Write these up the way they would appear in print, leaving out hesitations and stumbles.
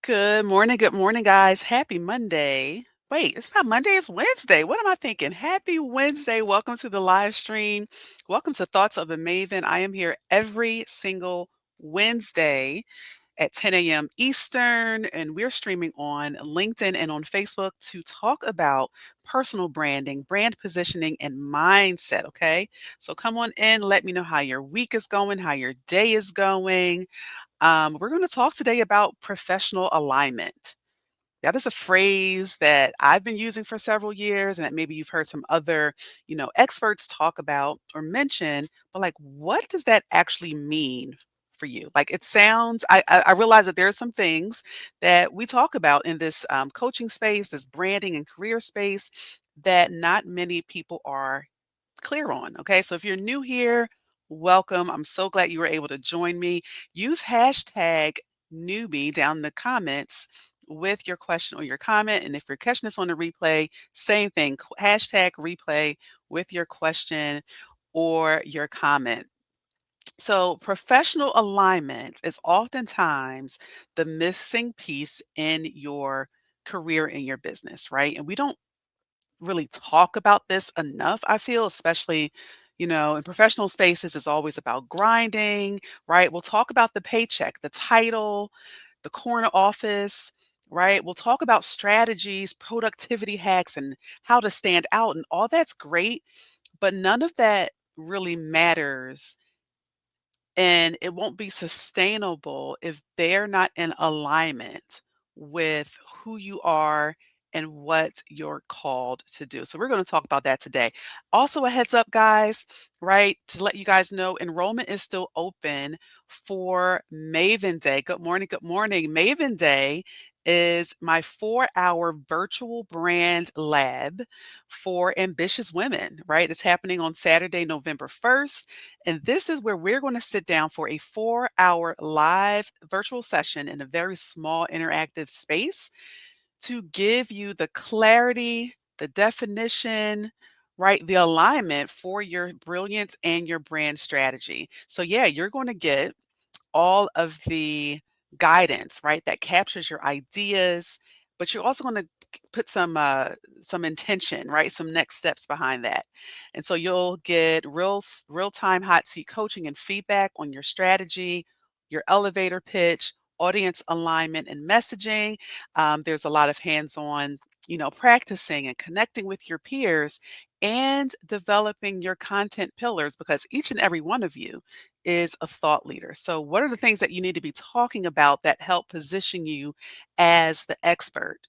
Good morning, guys. Happy Monday. Wait, it's not Monday, it's Wednesday. What am I thinking? Happy Wednesday. Welcome to the live stream. Welcome to Thoughts of a Maven. I am here every single Wednesday at 10 a.m. Eastern, and we're streaming on LinkedIn and on Facebook to talk about personal branding, brand positioning, and mindset. Okay. So come on in, let me know how your week is going, how your day is going. We're going to talk today about professional alignment. That is a phrase that I've been using for several years, and that maybe you've heard some other, experts talk about or mention. But like, what does that actually mean for you? Like, it sounds. I realize that there are some things that we talk about in this coaching space, this branding and career space, that not many people are clear on. Okay. So if you're new here, welcome. I'm so glad you were able to join me. Use hashtag newbie down in the comments with your question or your comment. And if you're catching this on the replay, same thing. Hashtag replay with your question or your comment. So, professional alignment is oftentimes the missing piece in your career, in your business, right? And we don't really talk about this enough, I feel, especially, in professional spaces, it's always about grinding, right? We'll talk about the paycheck, the title, the corner office, right? We'll talk about strategies, productivity hacks, and how to stand out. And all that's great, but none of that really matters, and it won't be sustainable if they're not in alignment with who you are and what you're called to do. So we're going to talk about that today. Also, a heads up, guys, right? To let you guys know, enrollment is still open for Maven Day. Good morning. Good morning. Maven Day is my 4-hour virtual brand lab for ambitious women, right? It's happening on Saturday, November 1st. And this is where we're going to sit down for a 4-hour live virtual session in a very small interactive space to give you the clarity, the definition, right? The alignment for your brilliance and your brand strategy. So, yeah, you're going to get all of the guidance, right, that captures your ideas, but you're also going to put some intention, right, some next steps behind that. And so you'll get real time hot seat coaching and feedback on your strategy, your elevator pitch, audience alignment and messaging. There's a lot of hands-on, practicing and connecting with your peers and developing your content pillars, because each and every one of you is a thought leader. So, what are the things that you need to be talking about that help position you as the expert?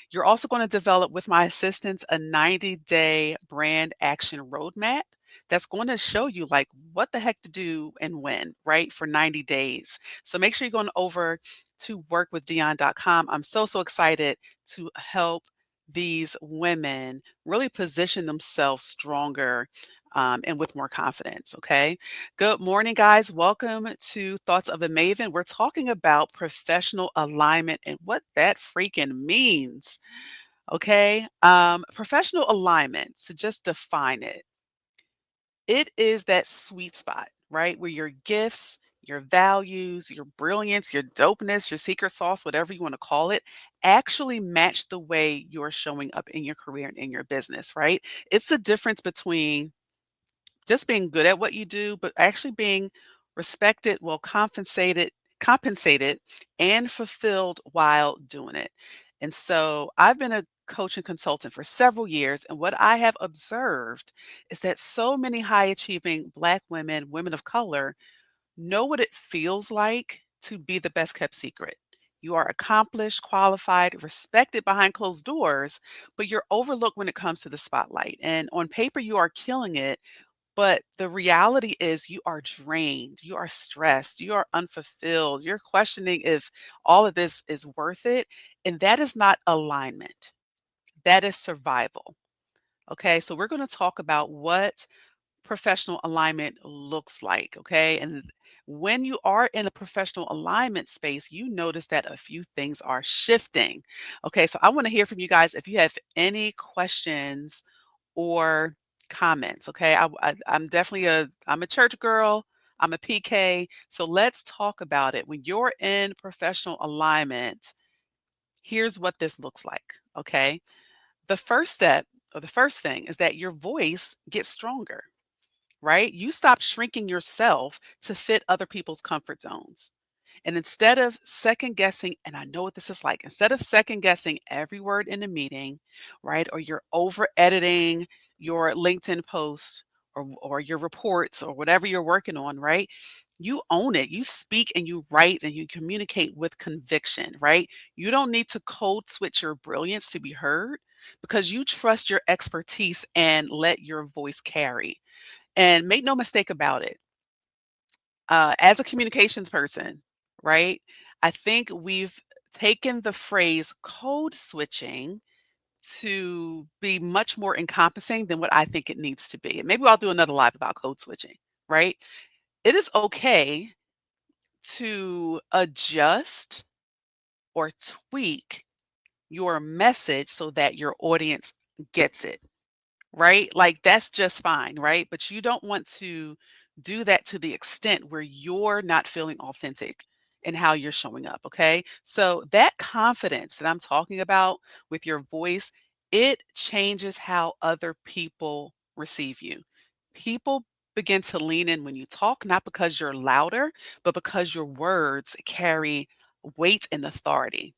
You're also going to develop with my assistants a 90-day brand action roadmap that's going to show you like what the heck to do and when, right? For 90 days. So make sure you're going over to workwithdion.com. I'm so excited to help these women really position themselves stronger and with more confidence. Okay. Good morning, guys. Welcome to Thoughts of a Maven. We're talking about professional alignment and what that freaking means. Okay. Professional alignment, to just define it, it is that sweet spot, right? Where your gifts, your values, your brilliance, your dopeness, your secret sauce, whatever you want to call it, actually match the way you're showing up in your career and in your business, right? It's the difference between just being good at what you do, but actually being respected, well compensated and fulfilled while doing it. And so I've been a coach and consultant for several years. And what I have observed is that so many high achieving Black women, women of color, know what it feels like to be the best kept secret. You are accomplished, qualified, respected behind closed doors, but you're overlooked when it comes to the spotlight. And on paper, you are killing it, but the reality is you are drained, you are stressed, you are unfulfilled, you're questioning if all of this is worth it. And that is not alignment, that is survival. Okay, so we're going to talk about what professional alignment looks like. Okay, and when you are in a professional alignment space, you notice that a few things are shifting. Okay, so I want to hear from you guys if you have any questions or comments. Okay. I'm definitely I'm a church girl. I'm a PK. So let's talk about it. When you're in professional alignment, Here's what this looks like, okay? The first step or the first thing is that your voice gets stronger, right? You stop shrinking yourself to fit other people's comfort zones. And instead of second guessing, and I know what this is like, instead of second guessing every word in a meeting, right? Or you're over editing your LinkedIn post or your reports or whatever you're working on, right? You own it. You speak and you write and you communicate with conviction, right? You don't need to code switch your brilliance to be heard because you trust your expertise and let your voice carry. And make no mistake about it, as a communications person, right? I think we've taken the phrase code switching to be much more encompassing than what I think it needs to be. And maybe I'll do another live about code switching, right? It is okay to adjust or tweak your message so that your audience gets it. Right? Like, that's just fine, right? But you don't want to do that to the extent where you're not feeling authentic in how you're showing up, okay? So that confidence that I'm talking about with your voice, it changes how other people receive you. People begin to lean in when you talk, not because you're louder, but because your words carry weight and authority.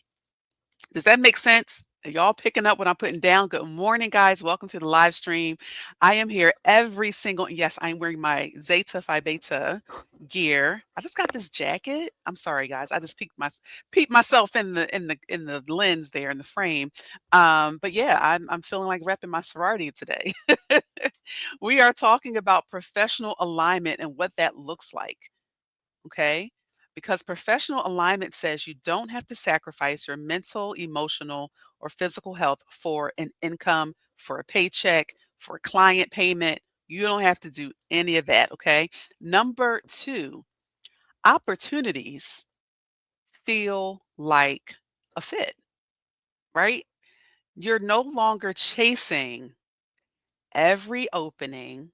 Does that make sense? Are y'all picking up what I'm putting down? Good morning, guys. Welcome to the live stream. I am here every single, yes, I'm wearing my Zeta Phi Beta gear. I just got this jacket. I'm sorry, guys. I just peeked myself in the lens there in the frame. But yeah, I'm feeling like repping my sorority today. We are talking about professional alignment and what that looks like. Okay? Because professional alignment says you don't have to sacrifice your mental, emotional, or physical health for an income, for a paycheck, for a client payment. You don't have to do any of that. Okay? Number two, opportunities feel like a fit, right? You're no longer chasing every opening,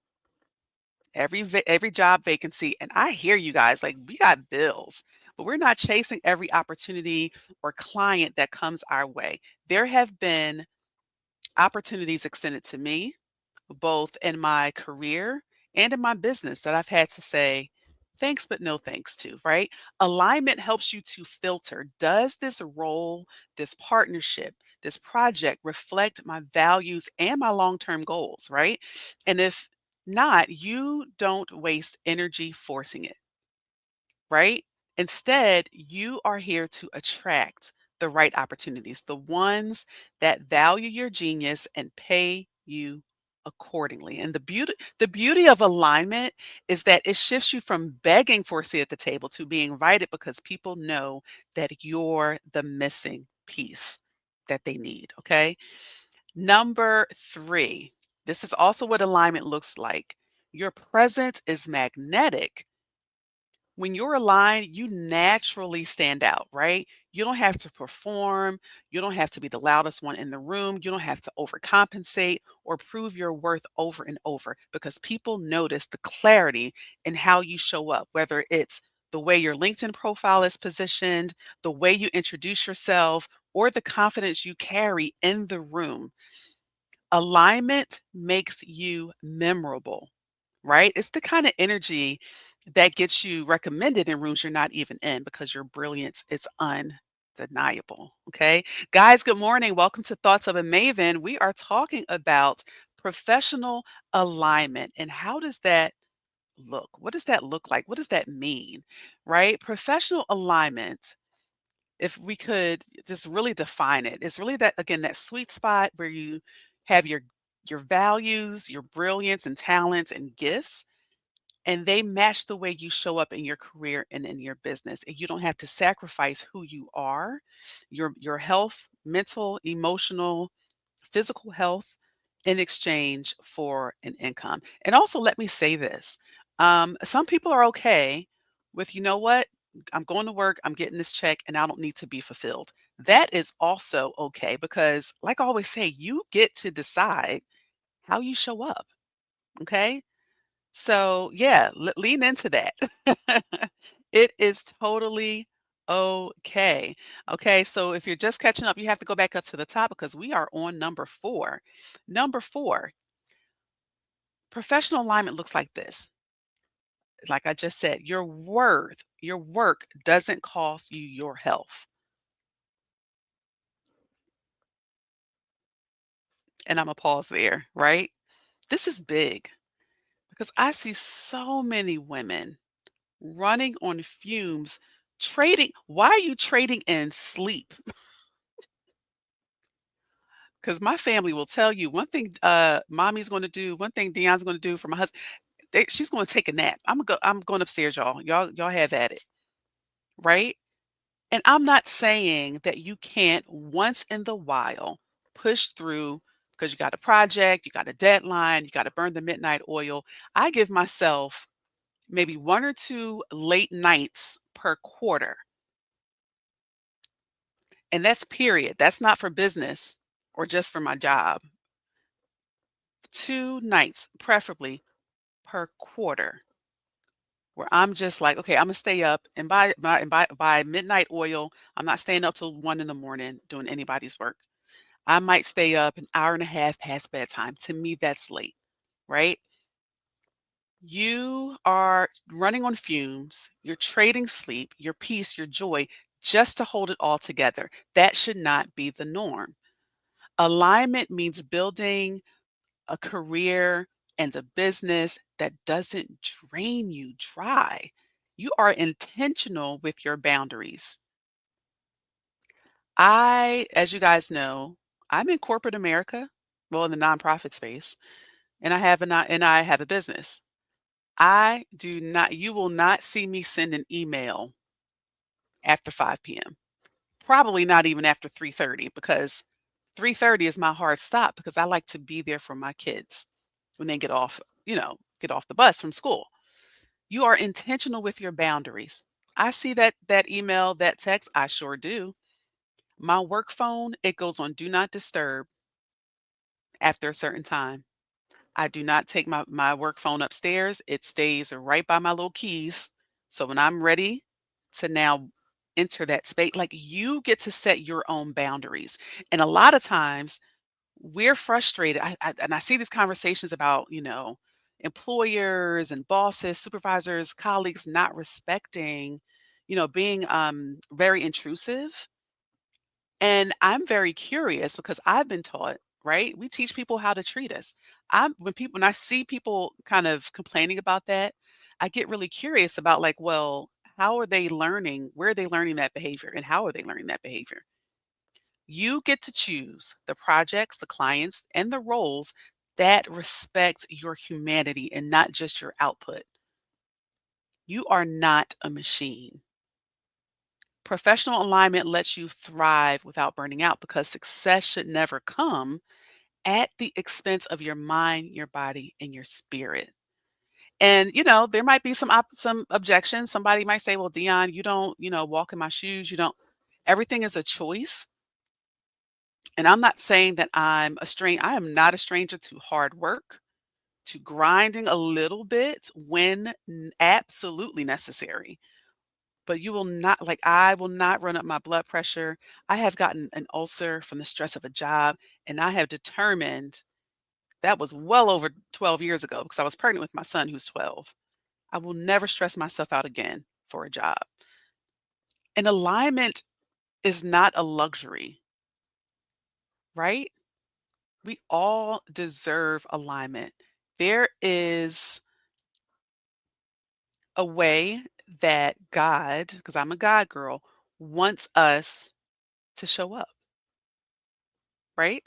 every job vacancy, and I hear you guys, like, we got bills, but we're not chasing every opportunity or client that comes our way. There have been opportunities extended to me, both in my career and in my business, that I've had to say thanks, but no thanks to, right? Alignment helps you to filter. Does this role, this partnership, this project reflect my values and my long term goals, right? And if not, you don't waste energy forcing it, right? Instead, you are here to attract the right opportunities, the ones that value your genius and pay you accordingly. And the beauty of alignment is that it shifts you from begging for a seat at the table to being invited because people know that you're the missing piece that they need, okay? Number 3. This is also what alignment looks like. Your presence is magnetic. When you're aligned, you naturally stand out, right? You don't have to perform. You don't have to be the loudest one in the room. You don't have to overcompensate or prove your worth over and over because people notice the clarity in how you show up, whether it's the way your LinkedIn profile is positioned, the way you introduce yourself, or the confidence you carry in the room. Alignment makes you memorable, right? It's the kind of energy that gets you recommended in rooms you're not even in because your brilliance is undeniable. Okay. Guys, good morning. Welcome to Thoughts of a Maven. We are talking about professional alignment and how does that look? What does that look like? What does that mean? Right? Professional alignment, if we could just really define it, it's really that, again, that sweet spot where you have your values, your brilliance and talents and gifts, and they match the way you show up in your career and in your business. And you don't have to sacrifice who you are, your health, mental, emotional, physical health in exchange for an income. And also, let me say this, some people are okay with, you know what? I'm going to work, I'm getting this check, and I don't need to be fulfilled. That is also okay because, like I always say, you get to decide how you show up. Okay. So, yeah, lean into that. It is totally Okay. Okay, so if you're just catching up, you have to go back up to the top because we are on number 4. Number 4, professional alignment looks like this. Like I just said, your worth, your work doesn't cost you your health. And I'm gonna pause there, right? This is big because I see so many women running on fumes, trading. Why are you trading in sleep? Because my family will tell you one thing mommy's gonna do, one thing Dion's gonna do for my husband. She's gonna take a nap. I'm going upstairs, y'all. Y'all have at it, right? And I'm not saying that you can't once in the while push through because you got a project, you got a deadline, you got to burn the midnight oil. I give myself maybe 1 or 2 late nights per quarter, and that's period. That's not for business or just for my job. 2 nights, preferably per quarter, where I'm just like, "Okay, Imma stay up," and by midnight oil, I'm not staying up till 1 in the morning doing anybody's work. I might stay up an hour and a half past bedtime. To me, that's late, right? You are running on fumes. You're trading sleep, your peace, your joy just to hold it all together. That should not be the norm. Alignment means building a career and a business that doesn't drain you dry. You are intentional with your boundaries. As you guys know, I'm in corporate America, well, in the nonprofit space. And I have a business. I do not you will not see me send an email after 5 PM. Probably not even after 3:30 because 3:30 is my hard stop because I like to be there for my kids when they get off the bus from school. You are intentional with your boundaries. I see that email, that text, I sure do. My work phone, it goes on do not disturb after a certain time. I do not take my work phone upstairs. It stays right by my little keys. So when I'm ready to now enter that space, like you get to set your own boundaries. And a lot of times we're frustrated. And I see these conversations about, employers and bosses, supervisors, colleagues not respecting, being very intrusive, and I'm very curious because I've been taught, right? We teach people how to treat us. When I see people kind of complaining about that, I get really curious about like, well, how are they learning? Where are they learning that behavior and how are they learning that behavior? You get to choose the projects, the clients, and the roles that respect your humanity and not just your output. You are not a machine. Professional alignment lets you thrive without burning out because success should never come at the expense of your mind, your body, and your spirit. And there might be some objections. Somebody might say, "Well, Dion, you don't, walk in my shoes. You don't." Everything is a choice, and I'm not saying that I am not a stranger to hard work, to grinding a little bit when absolutely necessary. But you will not like, I will not run up my blood pressure. I have gotten an ulcer from the stress of a job, and I have determined that was well over 12 years ago because I was pregnant with my son who's 12. I will never stress myself out again for a job. And alignment is not a luxury, right? We all deserve alignment. There is a way that God, because I'm a God girl, wants us to show up, right?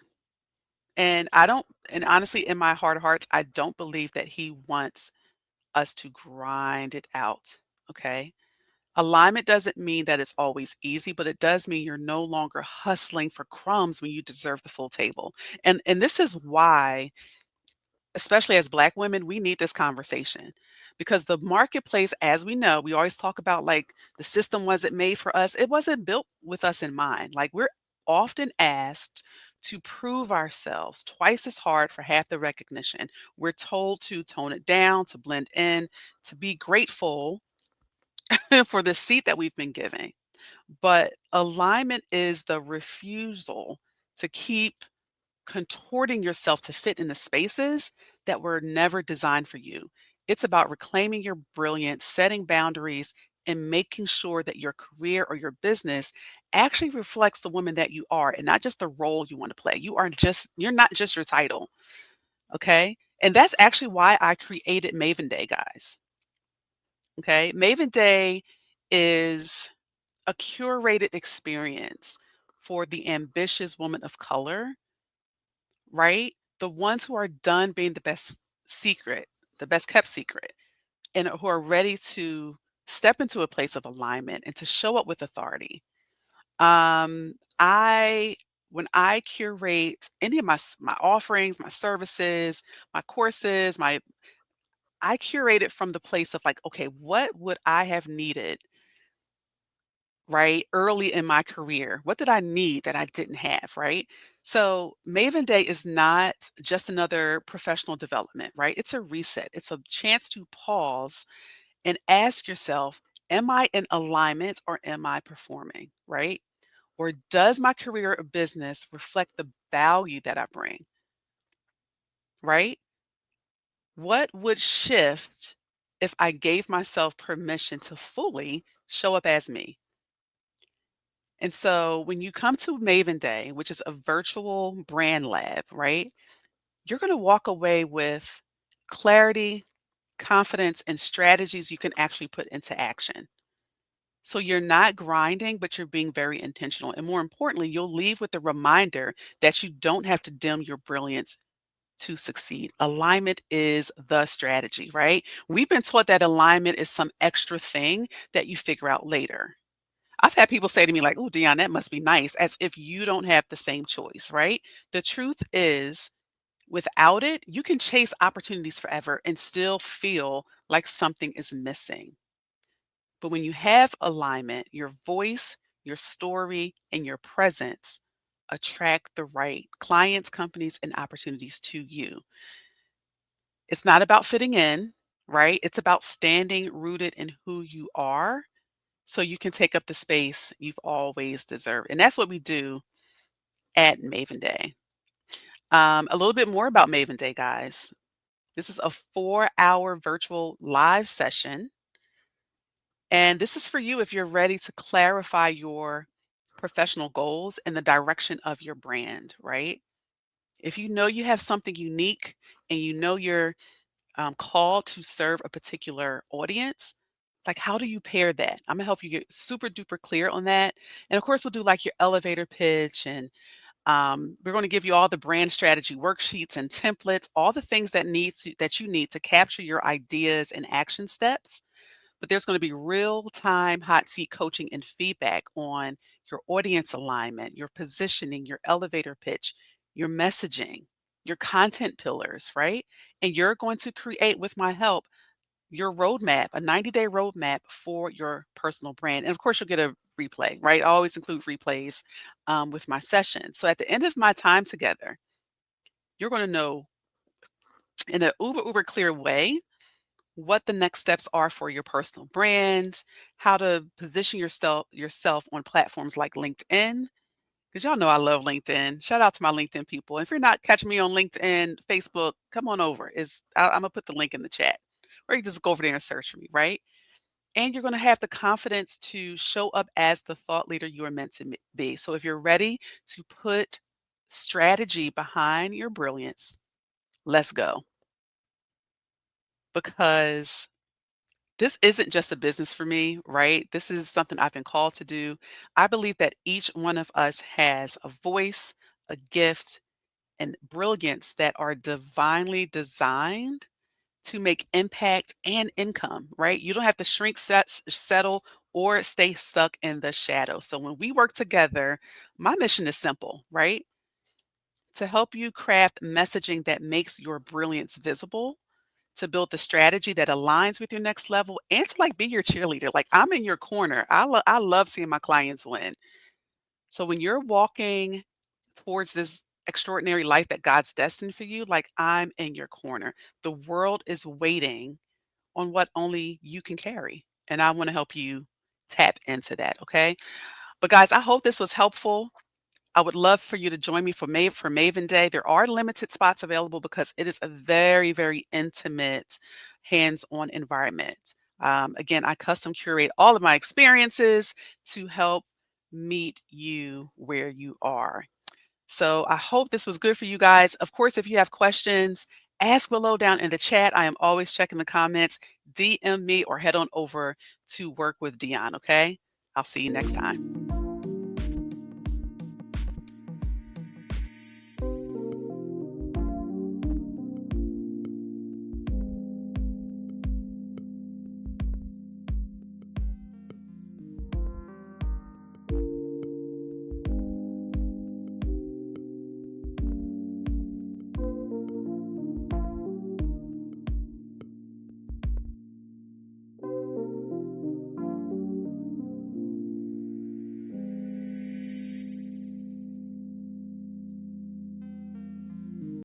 And honestly, in my heart of hearts, I don't believe that he wants us to grind it out, okay? Alignment doesn't mean that it's always easy, but it does mean you're no longer hustling for crumbs when you deserve the full table. And this is why, especially as Black women, we need this conversation because the marketplace, as we know, we always talk about like the system wasn't made for us. It wasn't built with us in mind. Like we're often asked to prove ourselves twice as hard for half the recognition. We're told to tone it down, to blend in, to be grateful for the seat that we've been given. But alignment is the refusal to keep contorting yourself to fit in the spaces that were never designed for you. It's about reclaiming your brilliance, setting boundaries, and making sure that your career or your business actually reflects the woman that you are and not just the role you want to play. You're not just your title, okay? And that's actually why I created Maven Day, guys. Okay? Maven Day is a curated experience for the ambitious woman of color, right? The ones who are done being the best kept secret, and who are ready to step into a place of alignment and to show up with authority. I When I curate any of my offerings, my services, my courses, my I curate it from the place of like, okay, what would I have needed right? Early in my career. What did I need that I didn't have, right? So, Maven Day is not just another professional development, right? It's a reset. It's a chance to pause and ask yourself, am I in alignment or am I performing, right? Or does my career or business reflect the value that I bring, right? What would shift if I gave myself permission to fully show up as me? And so when you come to Maven Day, which is a virtual brand lab, right? You're going to walk away with clarity, confidence, and strategies you can actually put into action. So you're not grinding, but you're being very intentional. And more importantly, you'll leave with the reminder that you don't have to dim your brilliance to succeed. Alignment is the strategy, right? We've been taught that alignment is some extra thing that you figure out later. I've had people say to me like, "Oh, Dion, that must be nice," as if you don't have the same choice, right? The truth is, without it, you can chase opportunities forever and still feel like something is missing. But when you have alignment, your voice, your story, and your presence attract the right clients, companies, and opportunities to you. It's not about fitting in, right? It's about standing rooted in who you are so you can take up the space you've always deserved. And that's what we do at Maven Day. A little bit more about Maven Day, guys. This is a 4-hour virtual live session. And this is for you if you're ready to clarify your professional goals and the direction of your brand, right? If you know you have something unique and you know you're called to serve a particular audience, like how do you pair that? I'm gonna help you get super duper clear on that. And of course, we'll do like your elevator pitch, and we're going to give you all the brand strategy worksheets and templates, all the things that you need to capture your ideas and action steps. But there's going to be real time hot seat coaching and feedback on your audience alignment, your positioning, your elevator pitch, your messaging, your content pillars, right? And you're going to create, with my help, your roadmap, a 90-day roadmap for your personal brand. And of course, you'll get a replay, right? I always include replays with my session. So at the end of my time together, you're going to know in an uber clear way what the next steps are for your personal brand, how to position yourself on platforms like LinkedIn. Because y'all know I love LinkedIn. Shout out to my LinkedIn people. If you're not catching me on LinkedIn, Facebook, come on over. I'm gonna put the link in the chat, or you just go over there and search for me, right? And you're going to have the confidence to show up as the thought leader you are meant to be. So if you're ready to put strategy behind your brilliance, let's go. Because this isn't just a business for me, right? This is something I've been called to do. I believe that each one of us has a voice, a gift, and brilliance that are divinely designed to make impact and income, right? You don't have to settle, or stay stuck in the shadow. So when we work together, my mission is simple, right? To help you craft messaging that makes your brilliance visible, to build the strategy that aligns with your next level, and to like be your cheerleader. Like I'm in your corner. I love seeing my clients win. So when you're walking towards this extraordinary life that God's destined for you, like I'm in your corner. The world is waiting on what only you can carry. And I want to help you tap into that, okay? But guys, I hope this was helpful. I would love for you to join me for Maven Day. There are limited spots available because it is a very, very intimate, hands-on environment. Again, I custom curate all of my experiences to help meet you where you are. So I hope this was good for you guys. Of course, if you have questions, ask below down in the chat. I am always checking the comments. DM me or head on over to Work with Dion, okay? I'll see you next time.